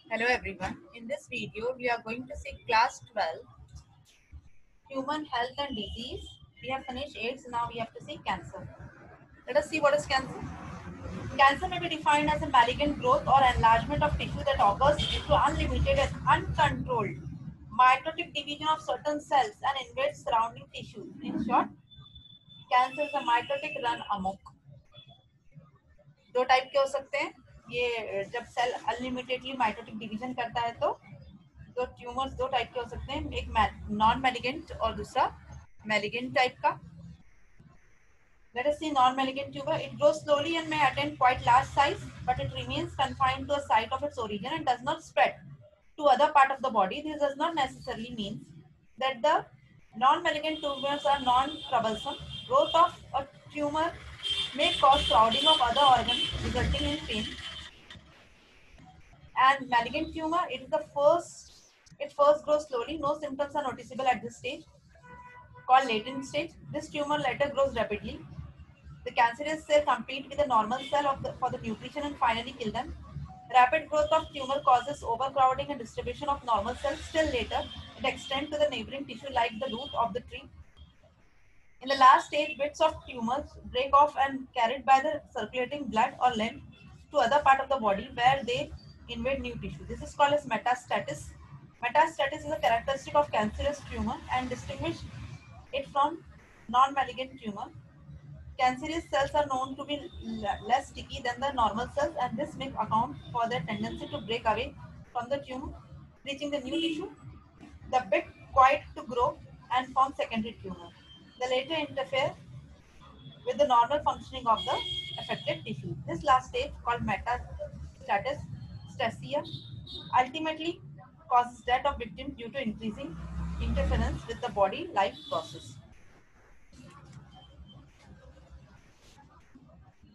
Hello everyone. In this video, we are going to see class 12, human health and disease. We have finished AIDS, now we have to see cancer. Let us see what is cancer. Cancer may be defined as a malignant growth or enlargement of tissue that occurs due to unlimited and uncontrolled mitotic division of certain cells and invades surrounding tissues. In short, cancer is a mitotic run amok. दो type के हो सकते हैं ये जब cell unlimitedly mitotic division करता है तो ट्यूमर्स दो टाइप के हो सकते हैं एक नॉन मैलिगेंट और दूसरा मैलिगेंट टाइप का Let us see non-malignant tumor. It grows slowly and may attain quite large size, but it remains confined to a site of its origin and does not spread to other part of the body. This does not necessarily mean that the non-malignant tumors are non-troublesome. Growth of a tumor may cause crowding of other organs, resulting in pain. And malignant tumor, it first grows slowly. No symptoms are noticeable at this stage, called latent stage. This tumor later grows rapidly. The cancerous cell compete with the normal cell for the nutrition and finally kill them. Rapid growth of tumor causes overcrowding and distribution of normal cells. Still later, it extends to the neighboring tissue like the root of the tree. In the last stage, bits of tumors break off and carried by the circulating blood or lymph to other part of the body where they invade new tissue. This is called as metastasis. Metastasis is a characteristic of cancerous tumor and distinguish it from non-malignant tumor. Cancerous cells are known to be less sticky than the normal cells, and this may account for their tendency to break away from the tumor, reaching the new tissue. The bit quite to grow and form secondary tumor. The later interfere with the normal functioning of the affected tissue. This last stage, called metastasis, ultimately causes death of victim due to increasing interference with the body life process.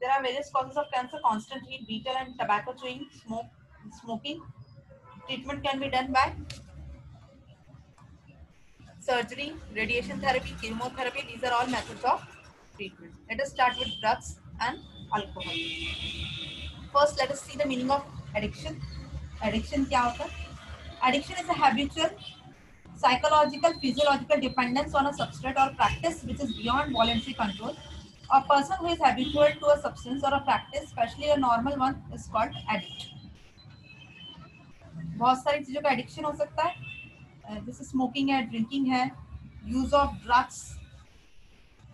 There are various causes of cancer: constant heat, betel and tobacco chewing, smoking. Treatment can be done by surgery, radiation therapy, chemotherapy. These are all methods of treatment. Let us start with drugs and alcohol. First, let us see the meaning of addiction. Addiction क्या होता है? Addiction is a habitual, psychological, physiological dependence on a substrate or practice which is beyond voluntary control. A person who is habitual to a substance or a practice, especially a normal one, is called addict. बहुत सारी चीजों का addiction हो सकता है, जैसे smoking है, drinking है, यूज ऑफ ड्रग्स,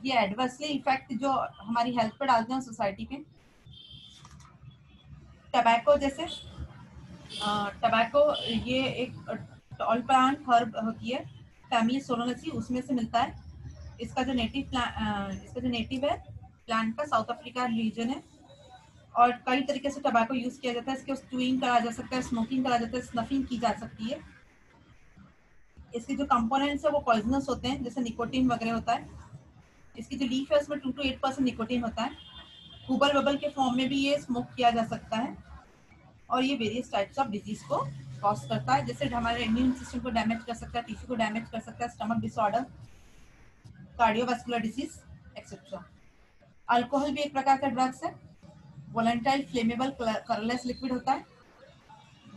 ये एडवर्सली इफेक्ट जो हमारी हेल्थ पर डालते हैं सोसाइटी पे. टबैको जैसे टबैको ये एक टॉल प्लांट हर्ब होती है, फैमिली सोलोनेसी, उसमें से मिलता है. इसका जो नेटिव है प्लांट का साउथ अफ्रीका रीजन है, और कई तरीके से टबैको यूज किया जाता है. इसके स्टूइंग करा जा सकता है, स्मोकिंग करा जाता है, स्नफिंग की जा सकती है. इसके जो कंपोनेंट्स है वो पॉइजनस होते हैं, जैसे निकोटीन वगैरह होता है. इसकी जो लीफ है उसमें 2 to 8% निकोटीन होता है. हुबल बबल के फॉर्म में भी ये स्मोक किया जा सकता है, और ये वेरियस टाइप्स ऑफ डिजीज को कॉज करता है, जैसे हमारे इम्यून सिस्टम को डैमेज कर सकता है, टिश्यू को डैमेज कर सकता है, stomach disorder, cardiovascular disease etcetera. Alcohol भी एक प्रकार का ड्रग्स है. वोलेंटाइल फ्लेमेबल कलरलेस लिक्विड होता है.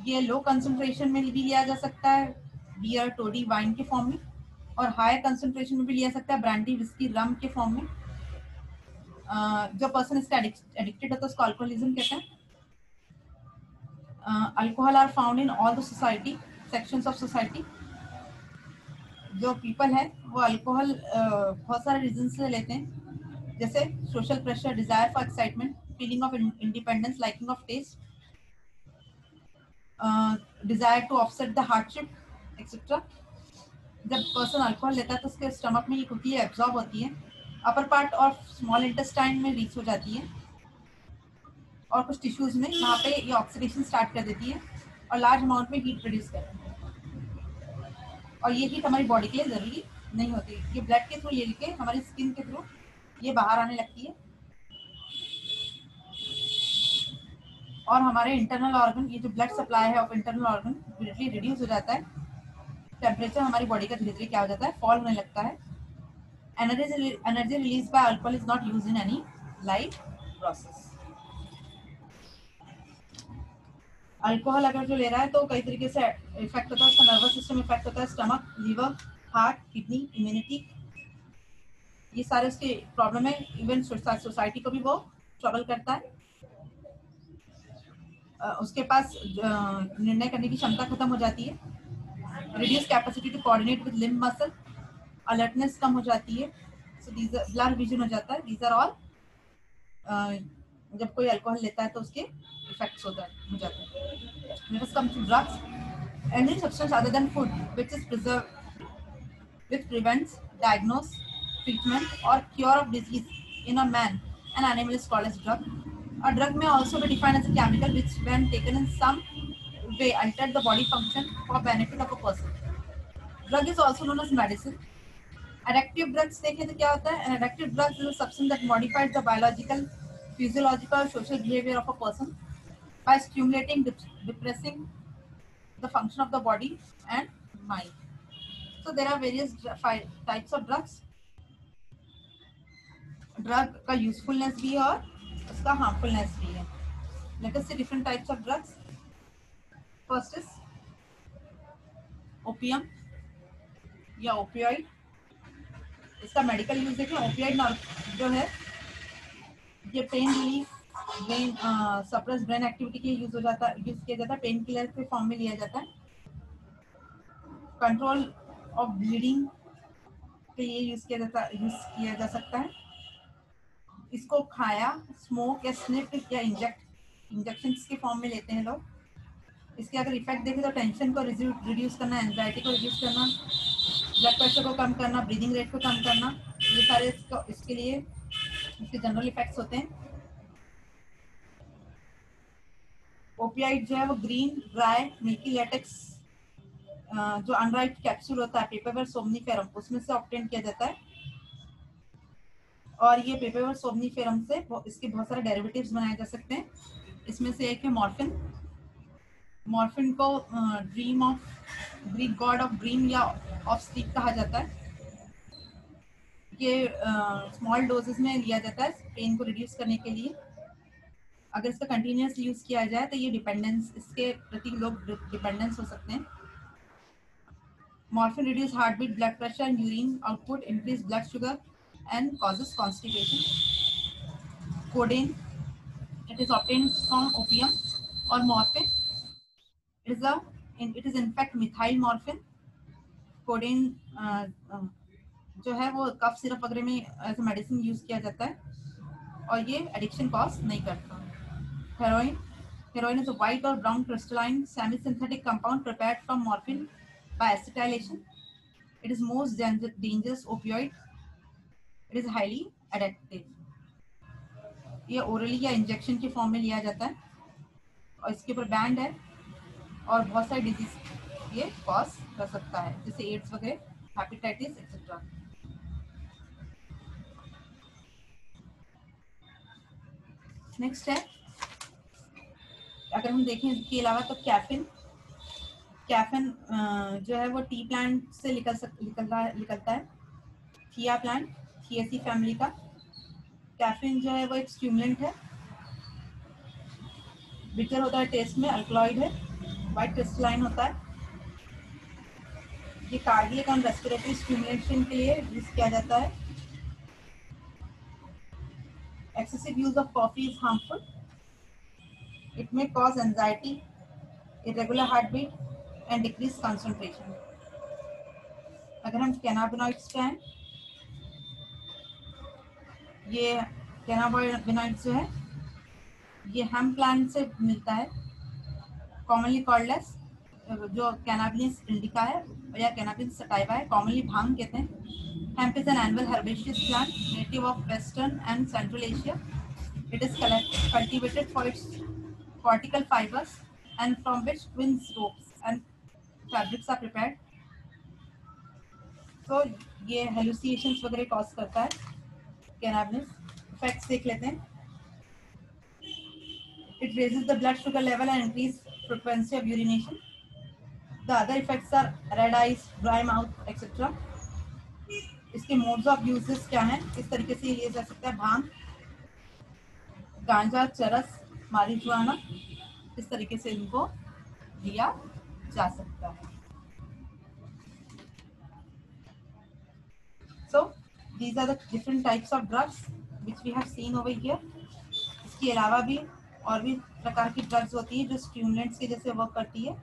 ये लो कंसंट्रेशन में भी लिया जा सकता है, बियर, टोडी, वाइन के फॉर्म में, और हाई कंसंट्रेशन में भी लिया सकता है, ब्रांडी, विस्की, रम के फॉर्म में. जो पर्सन इसका एडिक्टेड होता है उसको अल्कोहलिज्म कहते हैं. Alcohol are found in all the society sections of society. जो पीपल है वो अल्कोहल बहुत सारे रीजन से लेते हैं, जैसे social pressure, desire for excitement, feeling of independence, liking of taste, desire to offset the hardship etcetera. जब पर्सन अल्कोहल लेता है तो उसके स्टमक में ये होती है, एब्जॉर्ब होती है, अपर पार्ट और स्मॉल इंटेस्टाइन में रीच हो जाती है, और कुछ टिश्यूज में वहाँ पे ये ऑक्सीडेशन स्टार्ट कर देती है और लार्ज अमाउंट में हीट प्रोड्यूस करती है. और ये हीट हमारी बॉडी के लिए जरूरी नहीं होती. ये ब्लड के थ्रू लेके हमारी स्किन के थ्रू ये बाहर आने लगती है, और हमारे इंटरनल ऑर्गन, ये जो ब्लड सप्लाई है of internal organ directly reduce हो जाता है. टेम्परेचर हमारी बॉडी का धीरे धीरे क्या हो जाता है, फॉल होने लगता है. Energy release by alcohol is not used in any life process. Alcohol अगर जो ले रहा है तो कई तरीके से इफेक्ट होता है, उसका नर्वस सिस्टम इफेक्ट होता है, stomach, liver, heart, kidney, immunity, ये सारे उसके प्रॉब्लम है। इवन सोसाइटी को भी वो ट्रबल करता है। उसके पास निर्णय करने की क्षमता खत्म हो जाती है। Reduce capacity to coordinate with limb muscle, alertness कम हो जाती है। सो दीज ब्लर विजन हो जाता है। दीज आर ऑल जब कोई अल्कोहल लेता है तो उसके इफेक्ट्स हो जाते हैं। Let us come to drugs. Any substance other than food which is preserved, which prevents, diagnose, treatment or cure of disease in a man, an animal is called as drug. A drug may also be defined as a chemical which, when taken in some way, alters the body function for benefit of a person. Drug is also known as medicine. Addictive drugs देखें तो क्या होता है? An addictive drug is a substance that modifies the biological, physiological, or social behavior of a person by stimulating, depressing the function of the body and mind. So there are various types of drugs. Drug का usefulness भी है और उसका harmfulness भी है. Let us see different types of drugs. First is opium या opioid. इसका medical use देखें. ओपियाइड जो है ये pain relief, brain suppress brain activity के यूज किया जाता है. पेन किलर के फॉर्म में लिया जाता है. कंट्रोल ऑफ ब्लीडिंग के लिए यूज किया जा सकता है. इसको खाया, स्मोक या स्निफ या इंजेक्शन के फॉर्म में लेते हैं लोग. इसके अगर इफेक्ट देखें तो टेंशन को रिड्यूस करना, एंजाइटी को रिड्यूस करना, ब्लड प्रेशर को कम करना, ब्रीदिंग रेट को कम करना, ये सारे इसके लिए इसके जनरल इफेक्ट्स होते हैं. ओपियाइड जो है वो ग्रीन, ड्राई, मिल्की लेटेक्स जो अनराइट कैप्सूल होता है पेपरवेयर सोमनीफेरम, उसमें से ऑब्टेन किया जाता है. और ये पेपरवेयर सोमनीफेरम से इसके बहुत सारे डेरिवेटिव्स बनाए जा सकते हैं. इसमें से एक है मॉर्फिन. मॉर्फिन को dream of Greek God of dream या ऑफ स्लीप कहा जाता है. ये स्मॉल डोजेस में लिया जाता है पेन को रिड्यूस करने के लिए. अगर इसका कंटिन्यूस यूज किया जाए तो ये डिपेंडेंस, इसके प्रति लोग डिपेंडेंस हो सकते हैं. Morphine reduce heart beat, blood pressure and urine output, increase blood sugar and causes constipation. Codeine, it is obtained from opium or morphine. It is in fact methyl morphine. Codeine जो है वो cough syrup वगैरह में as a medicine use किया जाता है और ये एडिक्शन कॉज नहीं करता. Heroin is a white or brown crystalline semi synthetic compound prepared from morphine by acetylation. It is most dangerous opioid. It is highly addictive. ये ओरली या injection के फॉर्म में लिया जाता है और इसके ऊपर बैंड है और बहुत सारे डिजीज ये कॉज कर सकता है, जैसे एड्स वगैरह, हेपेटाइटिस एक्सेट्रा. नेक्स्ट है, अगर हम देखें इसके अलावा तो कैफिन जो है वो टी प्लांट से निकलता है. थिया प्लांट, थिएसी फैमिली का. कैफिन जो है वो एक स्टिमुलेंट है. बिटर होता है टेस्ट में, अल्कलॉइड है, वाइट क्रिस्टलाइन होता है. ये कार्डियक एंड रेस्पिरेटरी स्टिमुलेशन के लिए यूज किया जाता है. Excessive use of coffee is harmful. It may cause anxiety, irregular heart beat and decrease concentration. अगर हम कैनाबिनॉइड्स पे हैं, ये कैनाबिनॉइड जो है ये हेम्प प्लांट से मिलता है. कॉमनली कॉल्ड एज जो कैनाबिस इंडिका है या कैनाबिस सटाइवा है, कॉमनली भांग कहते हैं. Hemp is an annual herbaceous plant native of western and central Asia. It is cultivated for its cortical fibers and from which twins ropes and fabrics are prepared. तो ये hallucinations वगैरह cause करता है. Cannabis effects देख लेते हैं. It raises the blood sugar level and increase frequency of urination. The other effects are red eyes, dry mouth, etc. इसके modes of uses क्या हैं, किस तरीके से लिया जा सकता है. भांग, गांजा, चरस, मारिजुआना. इस तरीके से इनको दिया जा सकता है। So these are the different types of drugs which we have seen over here. इसके अलावा भी और भी प्रकार की ड्रग्स होती है जो स्टिमुलेंट्स के जैसे वर्क करती है।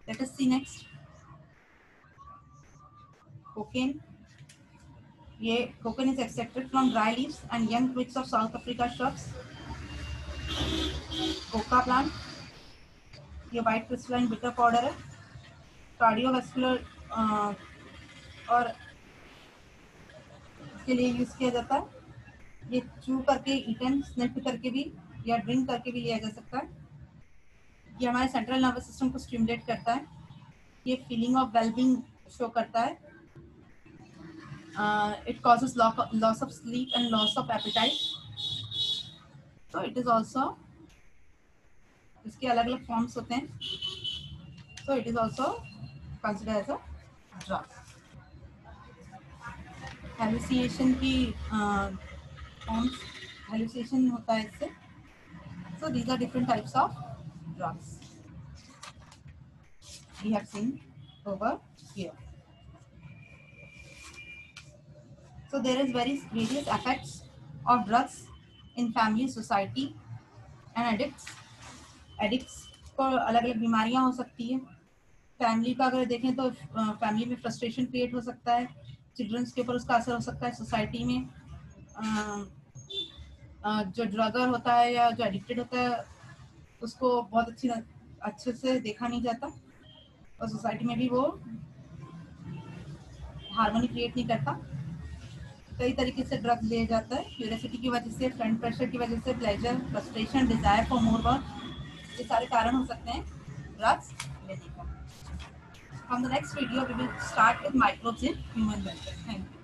Let us see next. Cocaine. ये cocaine is extracted from dry leaves and young twigs of South Africa shrubs. Coca plant. ये white crystalline bitter powder है। कार्डियोवैस्कुलर और के लिए यूज किया जाता है। ये चू करके, ईटन, स्निफ करके भी या ड्रिंक करके भी लिया जा सकता है। ये हमारे सेंट्रल नर्वस सिस्टम को स्टिमुलेट करता है। ये फीलिंग ऑफ वेलबींग शो करता है। It causes loss of sleep and loss of appetite. तो इट इज ऑल्सो, इसके अलग अलग फॉर्म्स होते हैं। तो it is also consider as a drug. Hallucination की फॉर्म्स, हेलुसिनेशन होता है इससे। So these are different types of drugs we have seen over here. So there is various effects of drugs in family, society and addicts. Addicts को अलग अलग बीमारियां हो सकती है। फैमिली का अगर देखें तो फैमिली में फ्रस्ट्रेशन क्रिएट हो सकता है, चिल्ड्रंस के ऊपर उसका असर हो सकता है। सोसाइटी में जो ड्रगर होता है या जो एडिक्टेड होता है उसको बहुत अच्छे से देखा नहीं जाता और सोसाइटी में भी वो हार्मनी क्रिएट नहीं करता। कई तरीके से ड्रग्स लिया जाता है, क्यूरियोसिटी की वजह से, फ्रेंड प्रेशर की वजह से, pleasure, frustration, desire for more work, ये सारे कारण हो सकते हैं ड्रग्स लेने का। From the next video we will start with microbes in human welfare. Thank you.